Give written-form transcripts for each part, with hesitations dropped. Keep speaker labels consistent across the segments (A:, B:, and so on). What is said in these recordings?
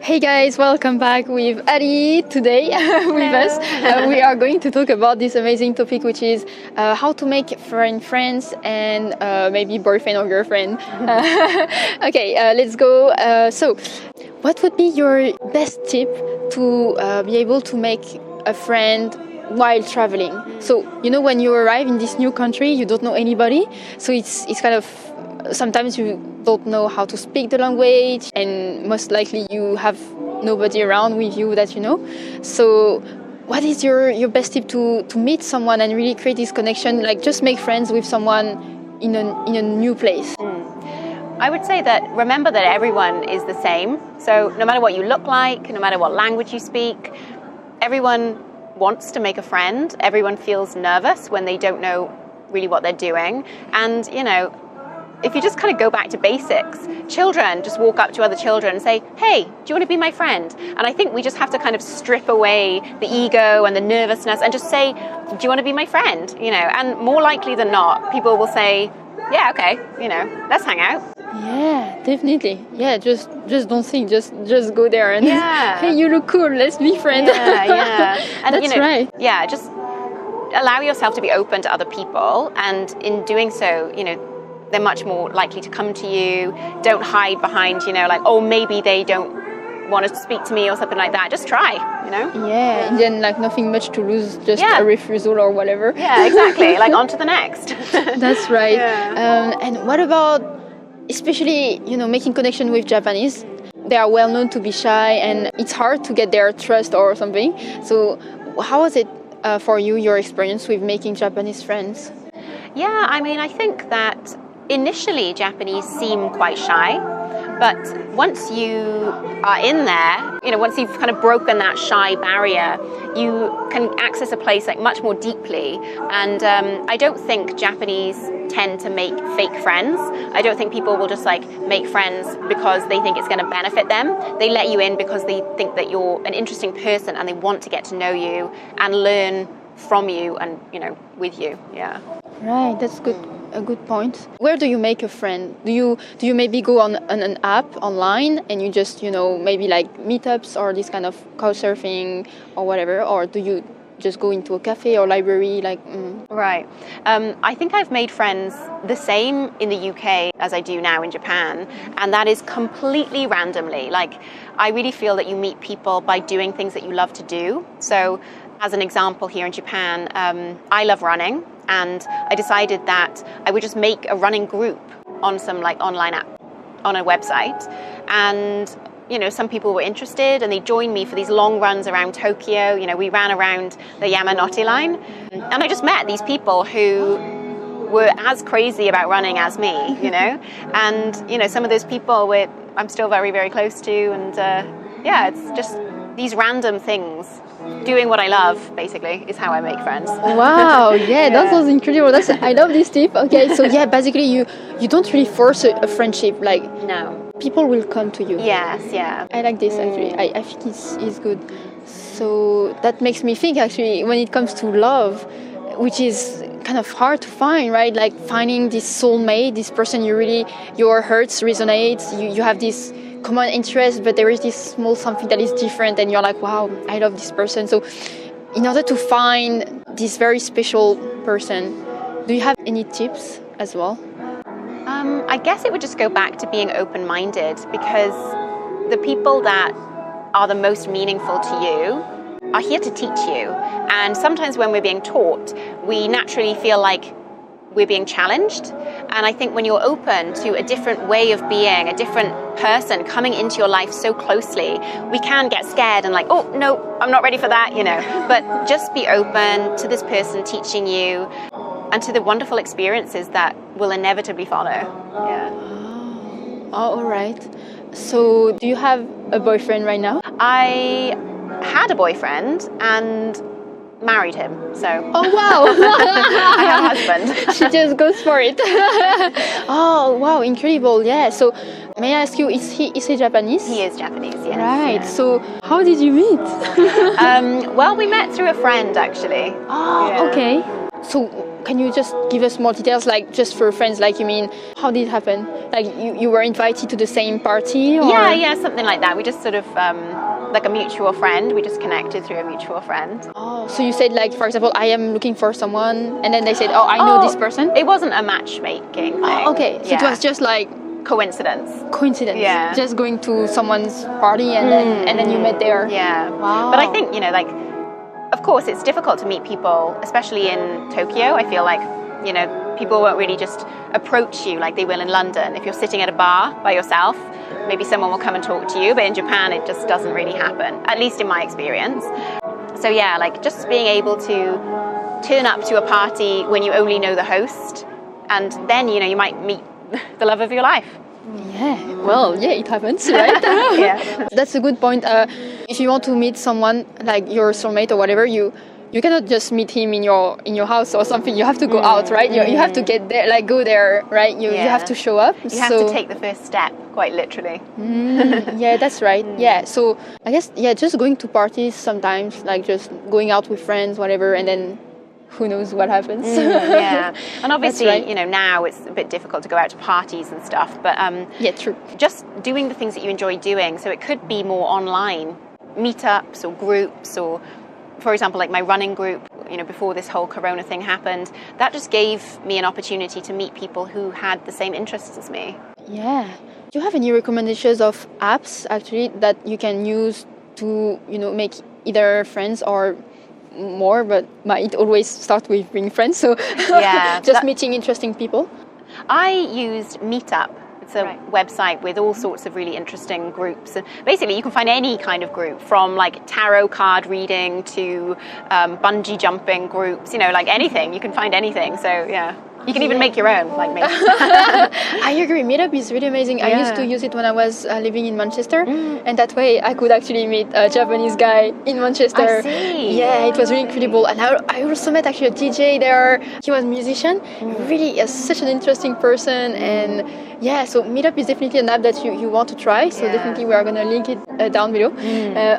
A: Hey guys, welcome back with Ali today with us. We are going to talk about this amazing topic, which is how to make friends and maybe boyfriend or girlfriend. Okay, let's go. So, what would be your best tip to be able to make a friend while traveling? So, you know, when you arrive in this new country, you don't know anybody, so it's kind of sometimes you don't know how to speak the language, and most likely you have nobody around with you that you know. So what is your best tip to meet someone and really create this connection, like just make friends with someone in a new place?
B: I would say that remember that everyone is the same. So no matter what you look like, no matter what language you speak, everyone wants to make a friend. Everyone feels nervous when they don't know really what they're doing. And, you know, if you just kind of go back to basics, children just walk up to other children and say, hey, do you want to be my friend? And I think we just have to kind of strip away the ego and the nervousness and just say, do you want to be my friend? You know, and more likely than not, people will say, yeah, okay, you know, let's hang out.
A: Yeah, definitely. Yeah, just don't think, just go there and
B: yeah.
A: Hey, you look cool, let's be friends.
B: Yeah. And
A: that's right.
B: Yeah, just allow yourself to be open to other people, and in doing so, you know, they're much more likely to come to you. Don't hide behind, you know, like, oh, maybe they don't want to speak to me or something like that. Just try, you know?
A: Yeah, and then like nothing much to lose, just a refusal or whatever.
B: Yeah, exactly. Like on to the next.
A: That's right.
B: Yeah.
A: And what about, especially, you know, making connection with Japanese? They are well known to be shy and it's hard to get their trust or something. So how was it for you, your experience with making Japanese friends?
B: Yeah, I mean, I think that initially Japanese seem quite shy, but once you are in there, you know, once you've kind of broken that shy barrier, you can access a place like much more deeply. And I don't think Japanese tend to make fake friends. I don't think people will just like make friends because they think it's going to benefit them. They let you in because they think that you're an interesting person and they want to get to know you and learn from you and, you know, with you. Yeah.
A: Right, that's good. A good point. Where do you make a friend? Do you maybe go on an app online and you just, you know, maybe like meetups or this kind of couchsurfing or whatever, or do you just go into a cafe or library? Like,
B: Right. I think I've made friends the same in the UK as I do now in Japan, and that is completely randomly. Like, I really feel that you meet people by doing things that you love to do. So, as an example, here in Japan, I love running. And I decided that I would just make a running group on some like online app, on a website. And, you know, some people were interested and they joined me for these long runs around Tokyo. You know, we ran around the Yamanote line. And I just met these people who were as crazy about running as me, you know. And, you know, some of those people I'm still very, very close to. And yeah, it's just these random things. Doing what I love, basically, is how I make friends.
A: Wow, yeah, that was incredible. I love this tip. Okay, so yeah, basically you don't really force a friendship. Like,
B: no,
A: people will come to you.
B: Yes, yeah.
A: I like this actually. I think it's good. So that makes me think actually when it comes to love, which is kind of hard to find, right? Like finding this soulmate, this person your hearts resonate. You have this common interest, but there is this small something that is different and you're like, wow, I love this person. So in order to find this very special person, do you have any tips as well?
B: I guess it would just go back to being open-minded, because the people that are the most meaningful to you are here to teach you. And sometimes when we're being taught, we naturally feel like we're being challenged. And I think when you're open to a different way of being, a different person coming into your life so closely, we can get scared and like, oh, no, I'm not ready for that, you know. But just be open to this person teaching you and to the wonderful experiences that will inevitably follow. Yeah.
A: Oh, all right. So do you have a boyfriend right now?
B: I had a boyfriend and married him, so.
A: Oh wow!
B: I have a husband.
A: She just goes for it. Oh wow, incredible! Yeah. So, may I ask you, is he Japanese?
B: He is Japanese. Yes.
A: Right.
B: Yeah.
A: So, how did you meet?
B: Well, we met through a friend actually.
A: Oh,
B: yeah.
A: Okay. So, can you just give us more details, like just for friends, like you mean, how did it happen? Like you were invited to the same party? Or?
B: Yeah, something like that. We just sort of, like a mutual friend, we just connected through a mutual friend.
A: Oh, so you said like, for example, I am looking for someone, and then they said, oh, I know this person?
B: It wasn't a matchmaking thing.
A: Oh, okay, so it was just like...
B: Coincidence.
A: Yeah. Just going to someone's party and then you met there.
B: Yeah.
A: Wow.
B: But I think, you know, like, of course, it's difficult to meet people, especially in Tokyo. I feel like, you know, people won't really just approach you like they will in London. If you're sitting at a bar by yourself, maybe someone will come and talk to you. But in Japan, it just doesn't really happen, at least in my experience. So yeah, like just being able to turn up to a party when you only know the host, and then, you know, you might meet the love of your life.
A: Yeah, well, yeah, it happens, right?
B: Yeah.
A: That's a good point. If you want to meet someone like your soulmate or whatever, you cannot just meet him in your house or something. You have to go out, right? You have to get there, like go there, right? You have to show up.
B: You have to take the first step, quite literally.
A: Yeah, that's right. Yeah, so I guess, yeah, just going to parties sometimes, like just going out with friends, whatever, and then who knows what happens.
B: Yeah, and obviously,
A: right.
B: you know, now it's a bit difficult to go out to parties and stuff, but
A: yeah, true.
B: Just doing the things that you enjoy doing. So it could be more online meetups or groups, or for example, like my running group, you know, before this whole corona thing happened, that just gave me an opportunity to meet people who had the same interests as me.
A: Yeah. Do you have any recommendations of apps actually that you can use to, you know, make either friends or more, but might always start with being friends, so
B: yeah,
A: just meeting interesting people?
B: I used Meetup. It's a website with all sorts of really interesting groups, and basically you can find any kind of group, from like tarot card reading to bungee jumping groups, you know, like anything. You can find anything, so yeah. You can even make your own, like me.
A: I agree. Meetup is really amazing. I used to use it when I was living in Manchester, and that way I could actually meet a Japanese guy in Manchester.
B: I see.
A: Yeah, it was really incredible. And I also met actually a DJ there. He was a musician. Really such an interesting person. And yeah, so Meetup is definitely an app that you want to try. So definitely we are going to link it down below.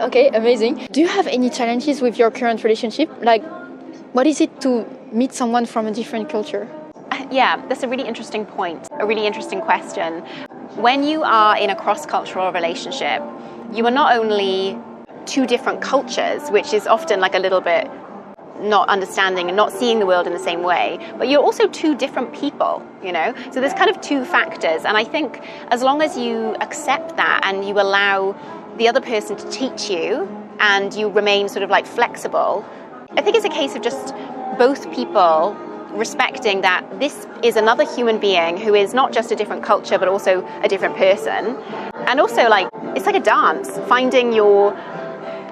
A: Okay, amazing. Do you have any challenges with your current relationship? Like, what is it to meet someone from a different culture?
B: Yeah, that's a really interesting point, a really interesting question. When you are in a cross-cultural relationship, you are not only two different cultures, which is often like a little bit not understanding and not seeing the world in the same way, but you're also two different people, you know? So there's kind of two factors, and I think as long as you accept that and you allow the other person to teach you and you remain sort of like flexible, I think it's a case of just both people respecting that this is another human being who is not just a different culture but also a different person. And also, like, it's like a dance, finding your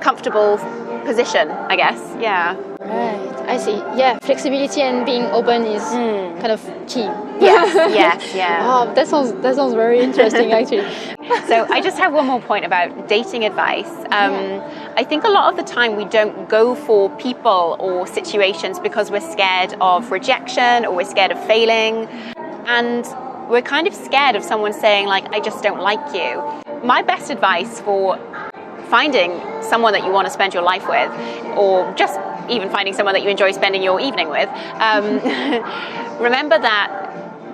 B: comfortable position, I guess. Yeah.
A: Right, I see. Yeah, flexibility and being open is kind of key.
B: Yes, yeah.
A: Oh, that sounds very interesting, actually.
B: So I just have one more point about dating advice. I think a lot of the time we don't go for people or situations because we're scared of rejection or we're scared of failing. And we're kind of scared of someone saying, like, I just don't like you. My best advice for finding someone that you want to spend your life with, or just even finding someone that you enjoy spending your evening with, remember that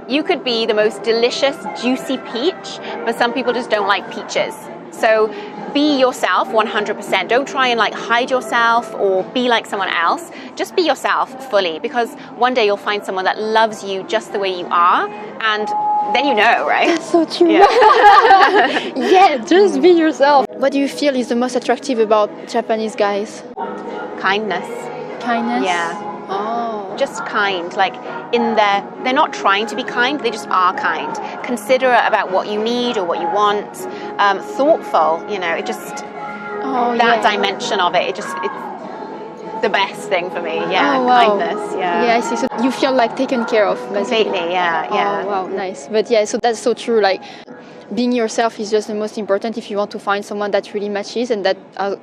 B: you could be the most delicious, juicy peach, but some people just don't like peaches. So be yourself 100%. Don't try and like hide yourself or be like someone else. Just be yourself fully, because one day you'll find someone that loves you just the way you are, and then you know, right?
A: That's so true.
B: Yeah.
A: Yeah, just be yourself. What do you feel is the most attractive about Japanese guys?
B: Kindness.
A: Kindness?
B: Yeah.
A: Oh.
B: Just kind, like they're not trying to be kind, they just are kind. Considerate about what you need or what you want. Thoughtful, you know, it just, that dimension of it, it's the best thing for me. Yeah,
A: oh, wow.
B: Kindness, yeah.
A: Yeah, I see. So you feel like taken care of, basically.
B: Completely, yeah.
A: Oh, wow, nice. But yeah, so that's so true. Like, being yourself is just the most important if you want to find someone that really matches and that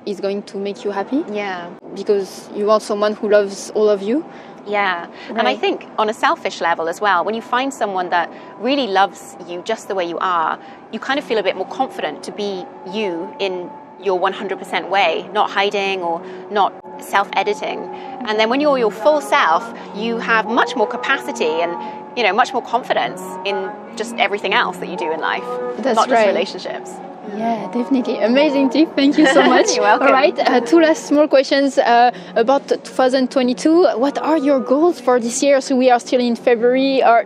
A: is going to make you happy.
B: Yeah.
A: Because you want someone who loves all of you.
B: Yeah. Right. And I think on a selfish level as well, when you find someone that really loves you just the way you are, you kind of feel a bit more confident to be you in your 100% way, not hiding or not self-editing. And then when you're your full self, you have much more capacity and, you know, much more confidence in just everything else that you do in life.
A: That's
B: not
A: right.
B: just relationships.
A: Yeah, definitely. Amazing tip. Thank you so much.
B: You're welcome.
A: All right, two last small questions about 2022. What are your goals for this year? So we are still in February, or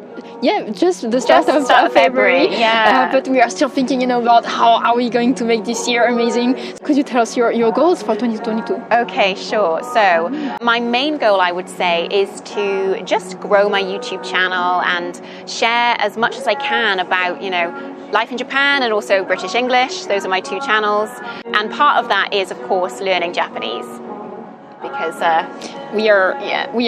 A: just the start of February.
B: Yeah.
A: But we are still thinking, about how are we going to make this year amazing. Could you tell us your goals for 2022?
B: Okay, sure. So my main goal, I would say, is to just grow my YouTube channel and share as much as I can about, life in Japan and also British English. Those are my two channels. And part of that is, of course, learning Japanese. Because
A: we are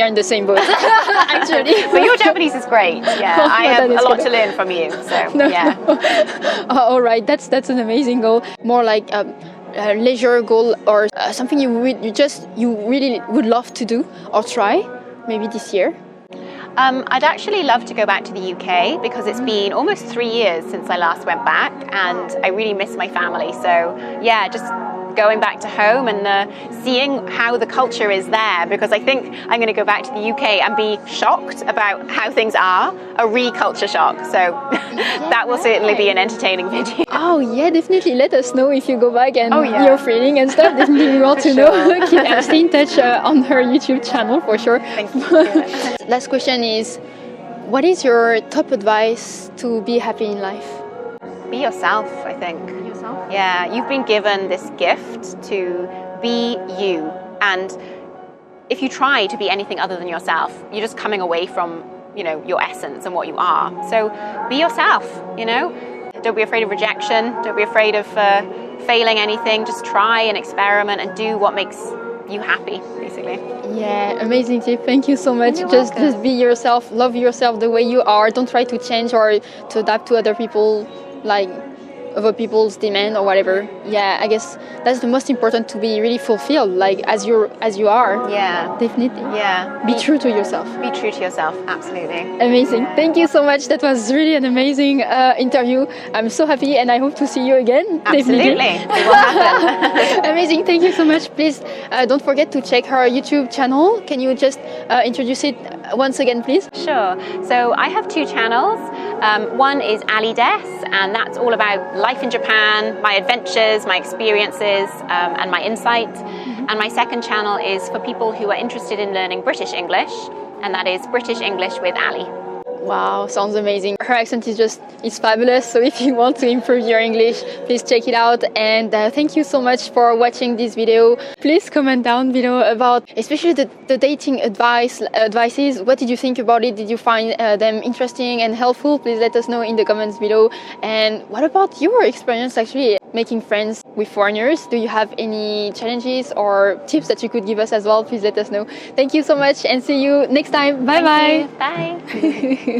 A: in the same boat, actually.
B: But your Japanese is great. Yeah, I have a lot to learn from you. So
A: All right, that's an amazing goal. More like a leisure goal, or something you really would love to do or try, maybe this year.
B: I'd actually love to go back to the UK because it's been almost 3 years since I last went back, and I really miss my family. So just going back to home and seeing how the culture is there, because I think I'm going to go back to the UK and be shocked about how things are, a re-culture shock. So that will certainly be an entertaining video.
A: Oh yeah, definitely. Let us know if you go back and your feeling and stuff. Definitely we want to know. Stay in touch on her YouTube channel for sure.
B: Thank you.
A: Last question is, what is your top advice to be happy in life?
B: Be yourself, I think. Yeah, you've been given this gift to be you, and if you try to be anything other than yourself, you're just coming away from, your essence and what you are. So be yourself, Don't be afraid of rejection, don't be afraid of failing anything, just try and experiment and do what makes you happy, basically.
A: Yeah, amazing tip. Thank you so much.
B: You're
A: just
B: welcome.
A: be yourself, love yourself the way you are. Don't try to change or to adapt to other people, like other people's demand or whatever. Yeah, I guess that's the most important, to be really fulfilled, like as you are.
B: Yeah.
A: Definitely.
B: Yeah.
A: Be true to yourself.
B: Be true to yourself, absolutely.
A: Amazing. Thank you so much. That was really an amazing interview. I'm so happy and I hope to see you again.
B: Absolutely.
A: Definitely.
B: It will happen.
A: Amazing. Thank you so much. Please don't forget to check her YouTube channel. Can you just introduce it once again, please?
B: Sure. So I have two channels. One is Ali Des, and that's all about life in Japan, my adventures, my experiences, and my insight. And my second channel is for people who are interested in learning British English, and that is British English with Ali.
A: Wow, sounds amazing. Her accent is fabulous. So if you want to improve your English, please check it out. And thank you so much for watching this video. Please comment down below about, especially the dating advices. What did you think about it? Did you find them interesting and helpful? Please let us know in the comments below. And what about your experience actually making friends with foreigners? Do you have any challenges or tips that you could give us as well? Please let us know. Thank you so much and see you next time. Bye bye.
B: Bye.